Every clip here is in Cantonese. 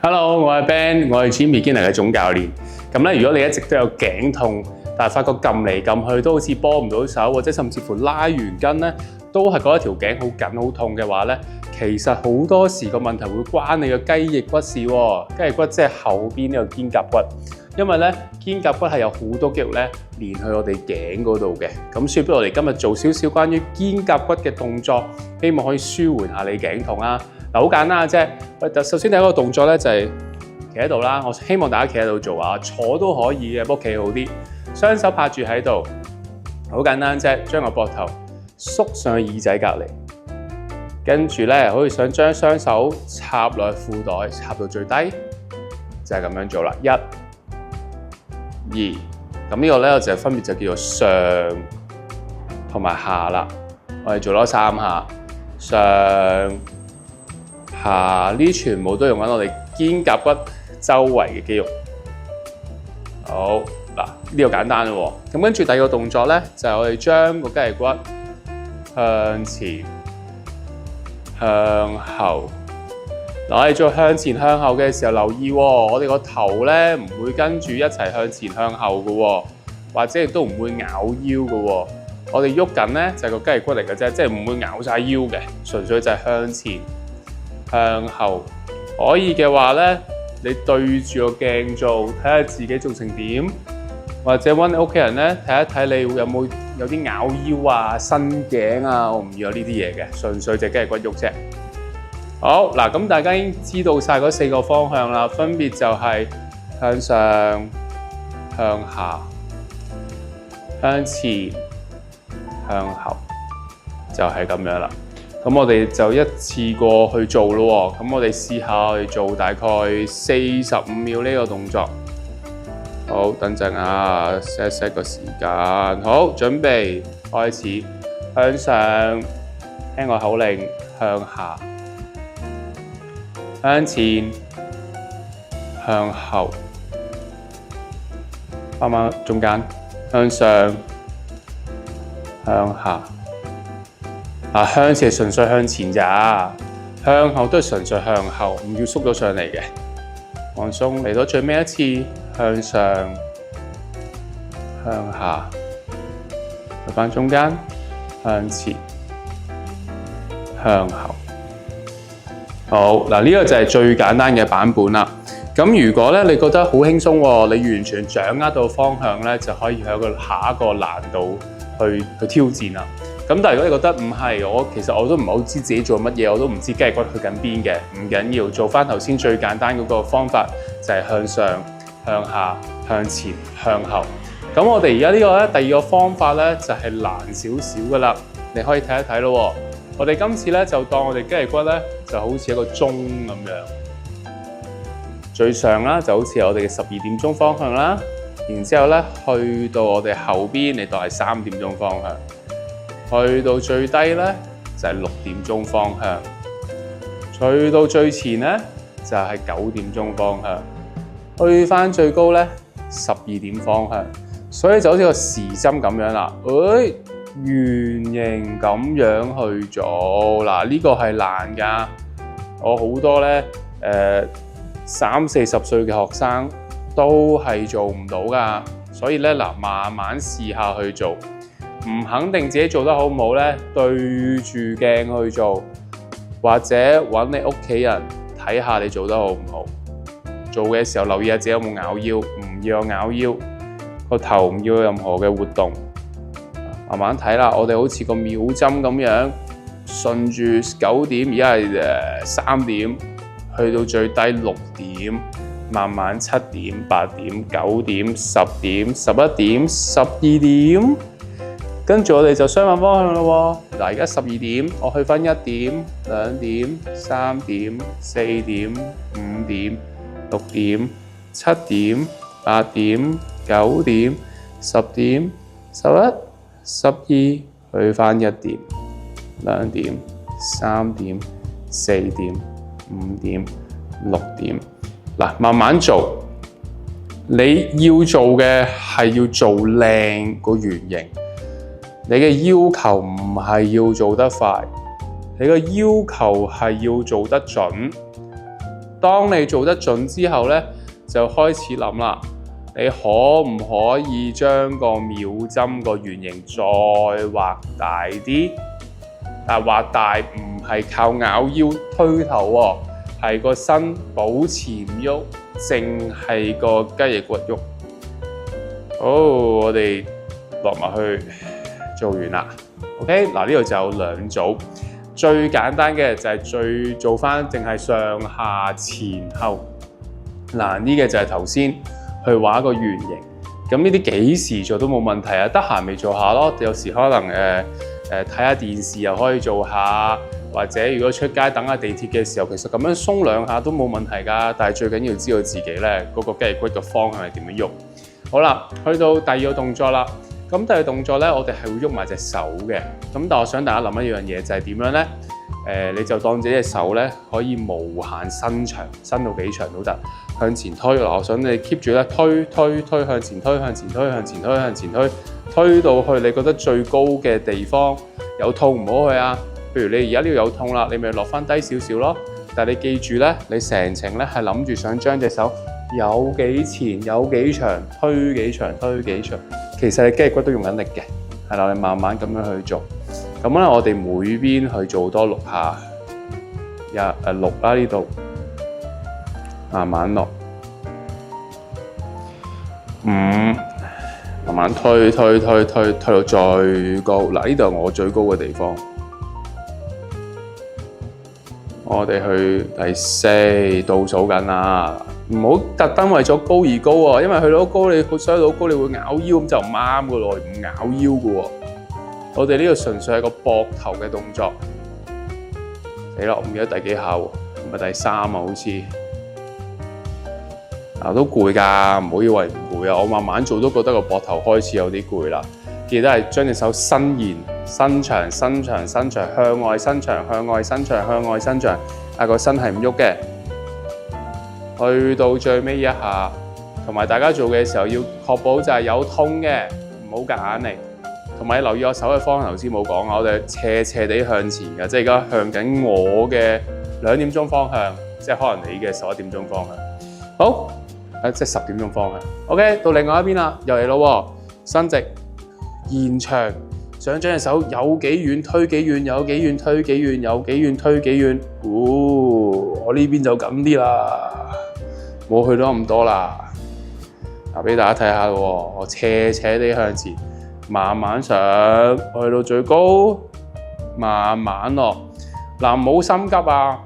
Hello，我係 Ben，我係 Gym Beginner 嘅總教練。咁咧，如果你一直都有頸痛，但係發覺撳嚟撳去都好似幫唔到手，或者甚至乎拉完筋咧都係覺得條頸好緊好痛嘅話咧，其實好多時個問題會關你嘅雞翼骨事喎。雞翼骨即係後邊呢個肩胛骨，因為咧肩胛骨係有好多肌肉咧連去我哋頸嗰度嘅。咁所以不如我哋今日做少少關於肩胛骨嘅動作，希望可以舒緩下你頸痛啊！嗱，好簡單嘅啫。首先第一個動作咧就係企喺度啦。我希望大家企喺度做啊，坐都可以嘅，不過企好啲。雙手拍住喺度，好簡單啫。將個膊頭縮上去耳仔隔離，跟住咧好似想將雙手插落去褲袋，插到最低，就係咁樣做啦。1、2，咁呢個咧就分別就叫做上同埋下啦。我哋做多3下，上下，呢全部都用緊我哋肩胛骨周圍嘅肌肉。好嗱，呢個簡單咯喎。咁跟住第二個動作咧，就係我哋將個雞翼骨向前、向後。嗱，我哋做向前向後嘅時候，留意喎，我哋個頭咧唔會跟住一齊向前向後嘅喎，或者亦都唔會咬腰嘅喎。我哋喐緊咧就係個雞翼骨嚟嘅啫，即係唔會咬晒腰嘅，純粹就係向前、向後。可以嘅話咧，你對住個鏡做，睇下自己做成點，或者揾你屋企人咧睇一睇，你有啲咬腰啊、伸頸啊，我唔要有呢啲嘢嘅，純粹隻雞翼骨喐啫。好嗱，咁大家已經知道晒嗰4個方向啦，分別就係向上、向下、向前、向後，就係咁樣啦。咁我哋就一次過去做咯喎。咁我哋試下我哋做大概45秒呢個動作。好，等陣啊 ，set 個時間。好，準備開始。向上，聽個口令，向下，向前，向後，啱啱中間，向上，向下。向前係純粹向前咋，向後都係純粹向後，唔要縮咗上嚟嘅。放鬆，嚟到最尾一次，向上、向下，去返中間，向前、向後。好，嗱，呢個就係最簡單嘅版本啦。咁如果咧你覺得好輕鬆喎，你完全掌握到方向咧，就可以喺下一個難度去挑戰啦。咁但係如果你覺得唔係，其實我都唔係好知自己做乜嘢，我都唔知雞翼骨去緊邊嘅，唔緊要，做翻頭先最簡單嗰個方法，就係向上、向下、向前、向後。咁我哋而家呢個咧第二個方法咧就係難少少噶啦，你可以睇一睇咯。我哋今次咧就當我哋雞翼骨咧就好似一個鐘咁樣，最上啦就好似我哋嘅12點鐘方向啦，然之後咧去到我哋後邊，你當係3點鐘方向。去到最低咧就係6點鐘方向，去到最前咧就係9點鐘方向，去翻最高咧12點方向，所以就好似個時針咁樣啦。圓形咁樣去做嗱，呢個係難㗎。我好多咧30-40歲嘅學生都係做唔到㗎，所以咧嗱，慢慢試下去做。唔肯定自己做得好唔好咧，對住鏡去做，或者揾你屋企人睇下你做得好唔好。做嘅時候留意下自己有冇咬腰，唔要有咬腰，個頭唔要有任何嘅活動。慢慢睇啦，我哋好似個秒針咁樣，順住9點，而家係3點，去到最低6點，慢慢7點、8點、9點、10點、11點、12點。跟住我哋就相反方向咯喎。嗱，而家12點，我去返1點、2點、3點、4點、5點、6點、7點、8點、9點、10點、11、12，去返1點、2點、3點、4點、5點、6點。嗱，慢慢做。你要做嘅係要做靚個圓形。你嘅要求唔係要做得快，你嘅要求係要做得準。當你做得準之後咧，就開始諗啦，你可唔可以將個秒針個圓形再畫大啲？但畫大唔係靠咬腰推頭喎，係個身保持唔喐，淨係個雞翼骨喐。好，我哋落埋去做完啦。OK， 嗱呢度就有兩組，最簡單嘅就係做翻淨係上下前後。難啲嘅就係頭先去畫個圓形，咁呢啲幾時做都冇問題啊！得閒咪做下咯，有時可能睇下電視又可以做下，或者如果出街等下地鐵嘅時候，其實咁樣鬆兩下都冇問題㗎。但係最緊要知道自己咧嗰個雞翼骨嘅方向係點樣喐。好啦，去到第二個動作啦。咁第二個動作咧，我哋係會喐埋隻手嘅。咁但我想大家諗一樣嘢，就係點樣咧？你就當自己隻手咧可以無限伸長，伸到幾長都得，向前推。嗱，我想你 keep 住咧推向前推，向前推，向前推，向前推，推到去你覺得最高嘅地方。有痛唔好去啊！譬如你而家呢度有痛啦，你咪落翻低少少咯。但係你記住咧，你成程咧係諗住想將隻手有幾前有幾長，推幾長推幾長。其實你雞翼骨都用緊力嘅，係啦，你慢慢咁樣去做。咁咧，我哋每邊去做多6下，6啦呢度，慢慢落，5，慢慢推到最高。嗱，呢度係我最高嘅地方。我哋去第4倒數緊啦，唔好特登為咗高而高喎，因為去到高你上到高你會咬腰，咁就唔啱噶咯，唔咬腰噶喎。我哋呢個純粹係個膊頭嘅動作。死啦，我唔記得第幾下喎，唔係第3啊，好似。都攰㗎，唔好以為唔攰啊！我慢慢做都覺得個膊頭開始有啲攰啦。記得係將隻手伸延、伸長、伸長、伸長，向外伸長、向外伸長、向外伸長。個身係唔喐嘅。去到最尾一下，同埋大家做嘅時候要確保就係有痛嘅，唔好夾硬嚟。同埋留意我手嘅方向，頭先冇講啊，我哋斜地向前嘅，即係而家向緊我嘅2點鐘方向，即係可能你嘅11點鐘方向。好，即係10點鐘方向。OK， 到另外一邊啦，又嚟咯，伸直、延長，想將隻手有幾遠推幾遠，有幾遠推幾遠，有幾遠推幾遠。我呢邊就咁啲啦，冇去到咁多啦。嗱，俾大家睇下咯，我斜地向前。慢慢上，去到最高，慢慢落。嗱，唔好心急啊！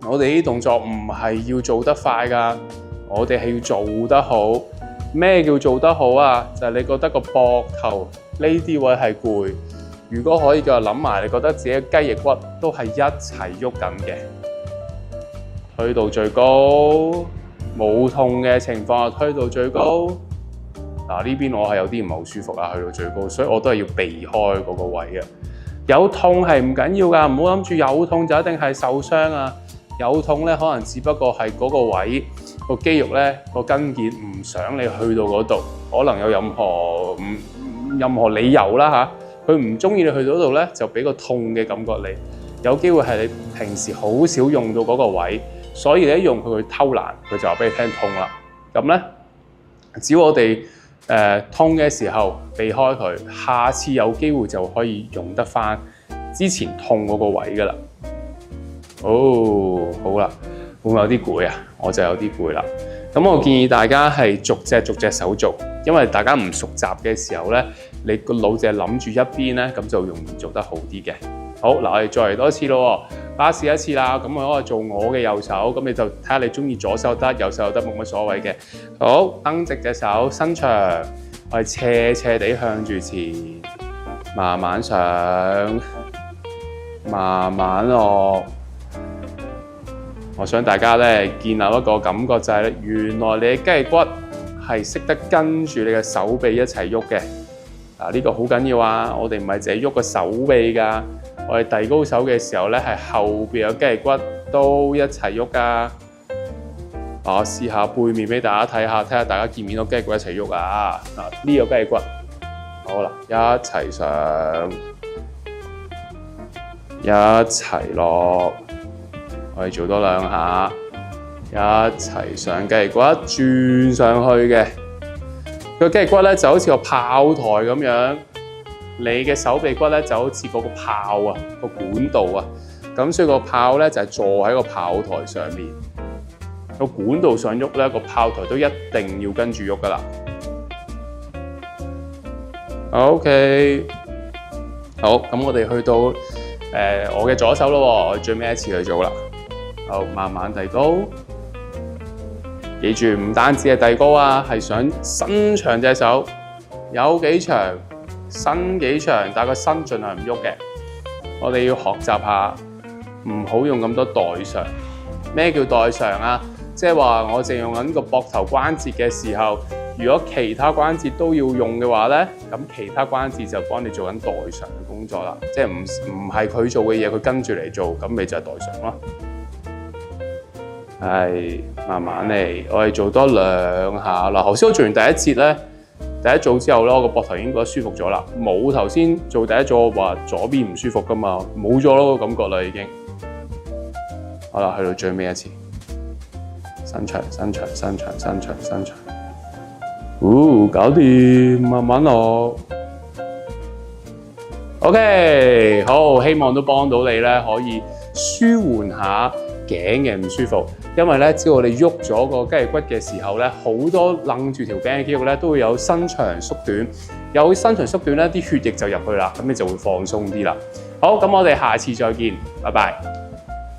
我哋呢啲動作唔係要做得快㗎，我哋係要做得好。咩叫做得好啊？就係你覺得個膊頭呢啲位係攰，如果可以嘅話，諗埋你覺得自己嘅雞翼骨都係一齊喐緊嘅，推到最高，冇痛嘅情況下推到最高。嗱，呢邊我係有啲唔係好舒服啊，去到最高，所以我都係要避開嗰個位嘅。有痛係唔緊要㗎，唔好諗住有痛就一定係受傷啊。有痛咧，可能只不過係嗰個位個肌肉咧個筋腱唔想你去到嗰度，可能有任何理由啦嚇，佢唔中意你去到嗰度咧，就俾個痛嘅感覺你。有機會係你平時好少用到嗰個位，所以你一用佢會偷懶，佢就話俾你聽痛啦。咁咧，只要我哋痛嘅時候避開佢，下次有機會就可以用得返之前痛嗰個位㗎啦。好啦，會唔會有啲攰啊？我就有啲攰啦。咁我建議大家係逐隻手做，因為大家唔熟習嘅時候咧，你個腦淨係諗住一邊咧，咁就容易做得好啲嘅。好，嗱，我哋再嚟多次咯，巴士一次啦。咁我做我嘅右手，咁你就睇下你中意左手得，右手又得，冇乜所謂嘅。好，蹬直隻手，伸長，我哋斜地向住前，慢慢上，慢慢落。我想大家咧建立一個感覺，就係咧，原來你嘅雞翼骨係識得跟住你嘅手臂一齊喐嘅。呢個好緊要啊！我哋唔係淨係喐個手臂㗎。我哋遞高手嘅時候咧，係後邊嘅雞翼骨都一齊喐㗎。我試下背面俾大家睇下大家見唔見到雞翼骨一齊喐啊？呢個雞翼骨，好啦，一齊上，一齊落，我哋做多2下，一齊上雞翼骨轉上去嘅。個雞翼骨咧就好似個炮台咁樣，你嘅手臂骨咧就好似嗰個炮啊，個管道啊。咁所以個炮咧就係坐喺個炮台上面，個管道上喐咧，個炮台都一定要跟住喐噶啦。OK， 好，咁我哋去到我嘅左手咯，我最尾一次去做啦。好，慢慢遞高，記住唔單止係遞高啊，係想伸長隻手，有幾長伸幾長，但係個身盡量唔喐嘅。我哋要學習下，唔好用咁多代償。咩叫代償啊？即係話我淨用緊個膊頭關節嘅時候，如果其他關節都要用嘅話咧，咁其他關節就幫你做緊代償嘅工作啦。即係唔係佢做嘅嘢，佢跟住嚟做，咁咪就係代償咯。係，慢慢嚟，我哋做多2下啦。頭先我做完第一節咧，第一組之後咧，我個膊頭已經覺得舒服咗啦，冇頭先做第一組話左邊唔舒服噶嘛，冇咗咯個感覺啦已經。好啦，去到最尾一次，伸長，伸長，伸長，伸長，伸長。搞掂，慢慢落。OK， 好，希望都幫到你咧，可以舒緩下頸嘅唔舒服。因為咧，只要我哋喐咗個雞翼骨嘅時候咧，好多楞住條頸嘅肌肉咧，都會有伸長縮短。有伸長縮短咧，啲血液就入去啦，咁你就會放鬆啲啦。好，咁我哋下次再見，拜拜。